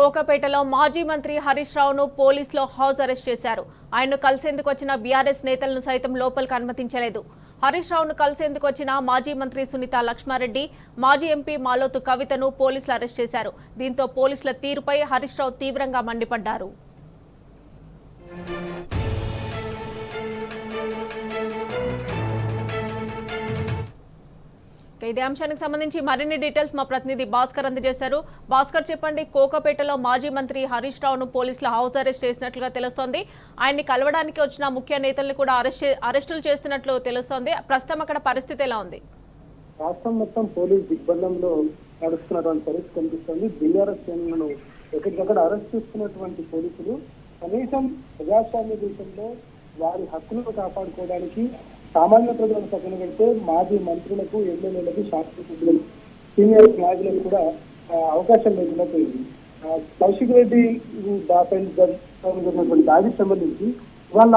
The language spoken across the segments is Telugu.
కోకపేటలో మాజీ మంత్రి హరీష్ రావును పోలీసులు హౌస్ అరెస్ట్ చేశారు. ఆయన్ను కలిసేందుకు వచ్చిన బీఆర్ఎస్ నేతలను సైతం లోపలికి అనుమతించలేదు. హరీష్ రావును కలిసేందుకు వచ్చిన మాజీ మంత్రి సునీత లక్ష్మారెడ్డి, మాజీ ఎంపీ మాలోతు కవితను పోలీసులు అరెస్ట్ చేశారు. దీంతో పోలీసుల తీరుపై హరీష్ రావు తీవ్రంగా మండిపడ్డారు. ఇదే అంశానికి సంబంధించి మరిన్ని డీటెయిల్స్ మా ప్రతినిధి భాస్కర్ అందజేశారు. భాస్కర్, చెప్పండి, కోకపేటలో మాజీ మంత్రి హరీష్ రావును పోలీసులు హౌస్ అరెస్ట్ చేసినట్లుగా తెలుస్తోంది. ఆయన్ని కలవడానికి వచ్చిన ముఖ్య నేతలను కూడా అరెస్టులు చేస్తున్నట్లు తెలుస్తోంది. ప్రస్తుతం అక్కడ పరిస్థితి ఎలా ఉంది? రాష్ట్రం మొత్తం పోలీస్ దిగ్బంధంలో నడుస్తున్నటువంటి పరిస్థితి కనిపిస్తుంది. బీఆర్ఎస్ శ్రేణులను ఎక్కడికక్కడ అరెస్ట్ చేస్తున్నటువంటి పోలీసులు కనీసం ప్రజాస్వామ్య దేశంలో వారి హక్కులను కాపాడుకోవడానికి సామాన్య ప్రజలను పక్కన పెడితే మాజీ మంత్రులకు, ఎమ్మెల్యేలకు, శాసనసభ్యులకు, సీనియర్ నాయకులకు కూడా అవకాశం లేకుండా పోయింది. కౌశిక్ రెడ్డి దాడికి సంబంధించి వాళ్ళ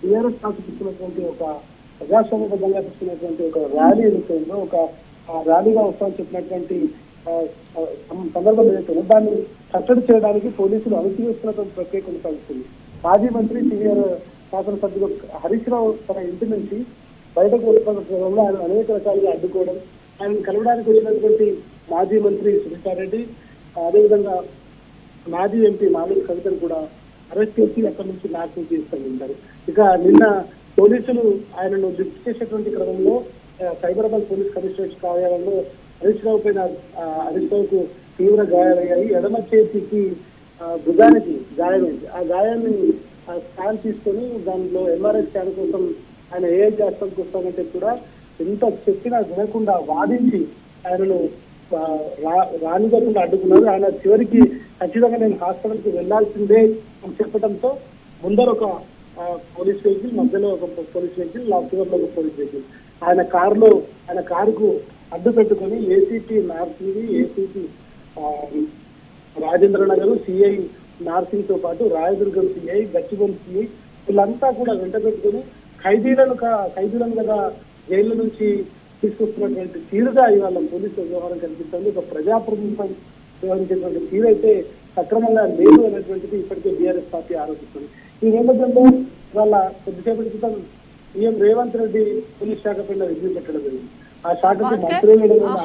బీఆర్ఎస్ తీసుకున్నటువంటి ఒక ప్రజాస్వామ్యబద్ధంగా తీసుకున్నటువంటి ఒక ర్యాలీ ఏదైతుందో, ఒక ర్యాలీగా వస్తామని చెప్పినటువంటి సందర్భం ఏదైతుందో దాన్ని కట్టడి చేయడానికి పోలీసులు అణచివేస్తున్నటువంటి ప్రక్రియ కొనసాగుతుంది. మాజీ మంత్రి, సీనియర్ శాసనసభ్యులు హరీష్ రావు తన ఇంటి నుంచి బయటకు వస్తున్న క్రమంలో ఆయన అనేక రకాలుగా అడ్డుకోవడం, ఆయన కలవడానికి వచ్చినటువంటి మాజీ మంత్రి సునీతారెడ్డి, అదేవిధంగా మాజీ ఎంపీ మాలోతు కవితను కూడా అరెస్ట్ చేసి అక్కడి నుంచి నాశనం తీసుకెళ్తారు. ఇక నిన్న పోలీసులు ఆయనను లిఫ్ట్ చేసేటువంటి క్రమంలో సైబరాబాద్ పోలీస్ కమిషనరేట్ కార్యాలయంలో హరీష్ రావు పైన హరీష్ రావుకు తీవ్ర గాయాలయ్యాయి. ఎడమ చేతికి భుజానికి గాయమైంది. ఆ గాయాన్ని స్కాన్ తీసుకొని దానిలో ఎంఆర్ఐ స్కాన్ కోసం ఆయన ఏఐజీ హాస్పిటల్కి వస్తామంటే కూడా ఎంత చెప్పినా వినకుండా వాదించి ఆయనను రానివ్వకుండా అడ్డుకున్నారు. ఆయన చివరికి ఖచ్చితంగా నేను హాస్పిటల్కి వెళ్లాల్సిందే అని చెప్పడంతో ముందర ఒక పోలీస్ వెహికల్, మధ్యలో ఒక పోలీస్ వెహికల్, చివరిలో ఒక పోలీస్ వెహికల్ ఆయన కారుకు అడ్డు పెట్టుకొని ACP Narsingi, ACP Rajendra Nagar, CI Narsing తో పాటు రాయదుర్గం సిఐ, గచ్చిబౌలి సిఐ వీళ్ళంతా కూడా వెంట పెట్టుకుని ఖైదీలను కదా జైలు నుంచి తీసుకొస్తున్నటువంటి తీరుగా ఇవాళ పోలీసుల వ్యవహారం కనిపిస్తుంది. ఒక ప్రజాప్రతినిధిపై వ్యవహరించేటువంటి తీరు అయితే సక్రమంగా లేదు అనేటువంటిది ఇప్పటికే బీఆర్ఎస్ పార్టీ ఆరోపిస్తుంది. ఈ నేపథ్యంలో ఇవాళ కొద్దిసేపటి క్రితం సీఎం రేవంత్ రెడ్డి పోలీస్ శాఖ పైన రివ్యూ పెట్టడం జరిగింది.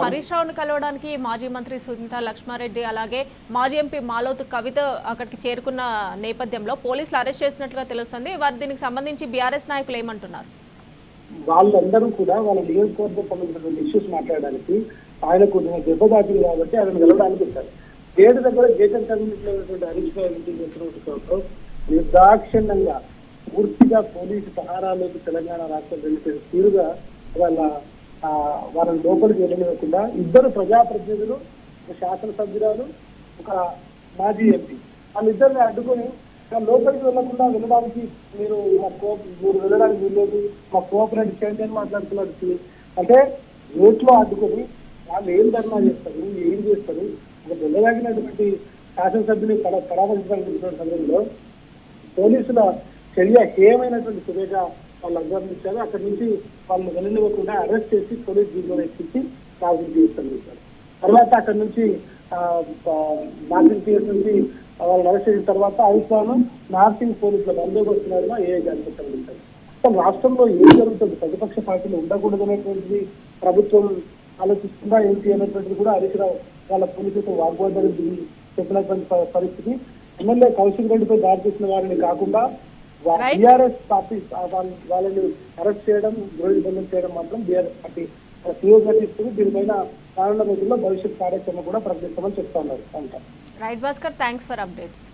హరీష్ రావును కలవడానికి మాజీ మంత్రి సునీత లక్ష్మారెడ్డి, అలాగే మాజీ ఎంపీ మాలోతు కవిత అక్కడికి చేరుకున్న నేపథ్యంలో పోలీసులు అరెస్ట్ చేసినట్లుగా తెలుస్తుంది. వారు దీనికి సంబంధించి బీఆర్ఎస్ నాయకులు ఏమంటున్నారు? వాళ్ళందరూ కూడా వాళ్ళ నియోజకవర్గం సంబంధించినటువంటి ఇష్యూస్ మాట్లాడడానికి ఆయనకు దెబ్బ దాటింది కాబట్టి ఆయన గెలవడానికి వచ్చారు. గేటు దగ్గర గేటెడ్ కమ్యూనిటీలో ఉన్నటువంటి హరీష్ రావు ఇంటికి చేస్తున్నటువంటి నిర్దాక్షిణ్యంగా పూర్తిగా పోలీసు పహారాలోకి తెలంగాణ రాష్ట్రం వెళ్ళిపోయిన తీరుగా వాళ్ళని లోపలికి వెళ్ళనివ్వకుండా ఇద్దరు ప్రజాప్రతినిధులు, ఒక శాసనసభ్యురాలు, ఒక మాజీ ఎంపీ వాళ్ళిద్దరిని అడ్డుకొని లోపలికి వెళ్లకుండా వెళ్ళడానికి మీరు వెళ్ళడానికి వీల్లేదు, మా కోఆపరేట్ చేయండి అని మాట్లాడుతున్నారు. అంటే రోడ్లో అడ్డుకొని వాళ్ళు ఏం ధర్నా చేస్తారు, ఏం చేస్తారు, ఒక వెళ్ళగాగినటువంటి శాసనసభ్యులు పరామర్శించాలనుకుంటున్న సమయంలో పోలీసుల చర్య హేయమైనటువంటి చర్యగా వాళ్ళు అభ్యర్థించారు. అక్కడి నుంచి వాళ్ళని వెళ్ళనివ్వకుండా అరెస్ట్ చేసి పోలీస్ జీబులో ఎక్కించి నార్సింగ్ తీసుకెళ్ళించారు. తర్వాత అక్కడి నుంచి నార్సింగ్ పిఎస్ నుంచి వాళ్ళని అరెస్ట్ చేసిన తర్వాత అధికారులు నార్సింగ్ పోలీసుల బందోబస్తున్నా ఏఐజీ అనుకుంటారు. అసలు రాష్ట్రంలో ఏం జరుగుతుంది, ప్రతిపక్ష పార్టీలు ఉండకూడదు అనేటువంటిది ప్రభుత్వం ఆలోచిస్తుందా ఏంటి అనేటువంటిది కూడా హరీష్ రావు వాళ్ళ పోలీసులతో వాగ్వాదాలు చెప్పినటువంటి పరిస్థితి. ఎమ్మెల్యే కౌశిక్ రెడ్డిపై దాడి చేసిన వారిని కాకుండా బీఆర్ఎస్ పార్టీ వాళ్ళని అరెస్ట్ చేయడం, గృహ నిబంధన చేయడం మాత్రం బీఆర్ఎస్ పార్టీ సీరియస్గా తీసుకుని దీనిపైన రానున్న రోజుల్లో భవిష్యత్ కార్యక్రమం కూడా ప్రకటిస్తామని చెప్తున్నారు. Right Bhaskar, thanks for updates.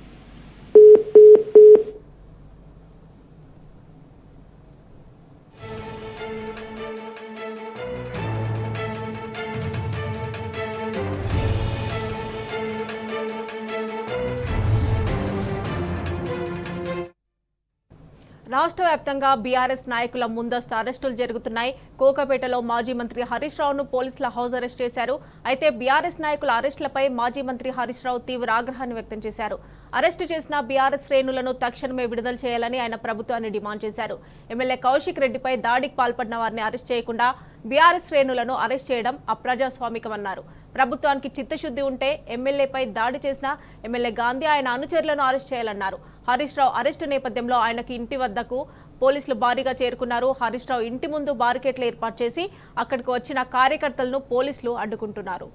రాష్ట్ర వ్యాప్తంగా బీఆర్ఎస్ నాయకుల ముందస్తు అరెస్టులు జరుగుతున్నాయి. కోకపేటలో మాజీ మంత్రి హరీష్ రావును పోలీసుల హౌస్ అరెస్ట్ చేశారు. అయితే బీఆర్ఎస్ నాయకుల అరెస్టులపై మాజీ మంత్రి హరీష్ రావు తీవ్ర ఆగ్రహాన్ని వ్యక్తం చేశారు. అరెస్టు చేసిన బీఆర్ఎస్ శ్రేణులను తక్షణమే విడుదల చేయాలని ఆయన ప్రభుత్వాన్ని డిమాండ్ చేశారు. ఎమ్మెల్యే కౌశిక్ రెడ్డిపై దాడికి పాల్పడిన వారిని అరెస్ట్ చేయకుండా బీఆర్ఎస్ శ్రేణులను అరెస్ట్ చేయడం అప్రజాస్వామికమన్నారు. ప్రభుత్వానికి చిత్తశుద్ధి ఉంటే ఎమ్మెల్యేపై దాడి చేసిన ఎమ్మెల్యే గాంధీ ఆయన అనుచరులను అరెస్ట్ చేయాలన్నారు. హరీష్ రావు అరెస్టు నేపథ్యంలో ఆయనకి ఇంటి వద్దకు పోలీసులు భారీగా చేరుకున్నారు. హరీష్ రావు ఇంటి ముందు బారికేట్లు ఏర్పాటు చేసి అక్కడికి వచ్చిన కార్యకర్తలను పోలీసులు అడ్డుకుంటున్నారు.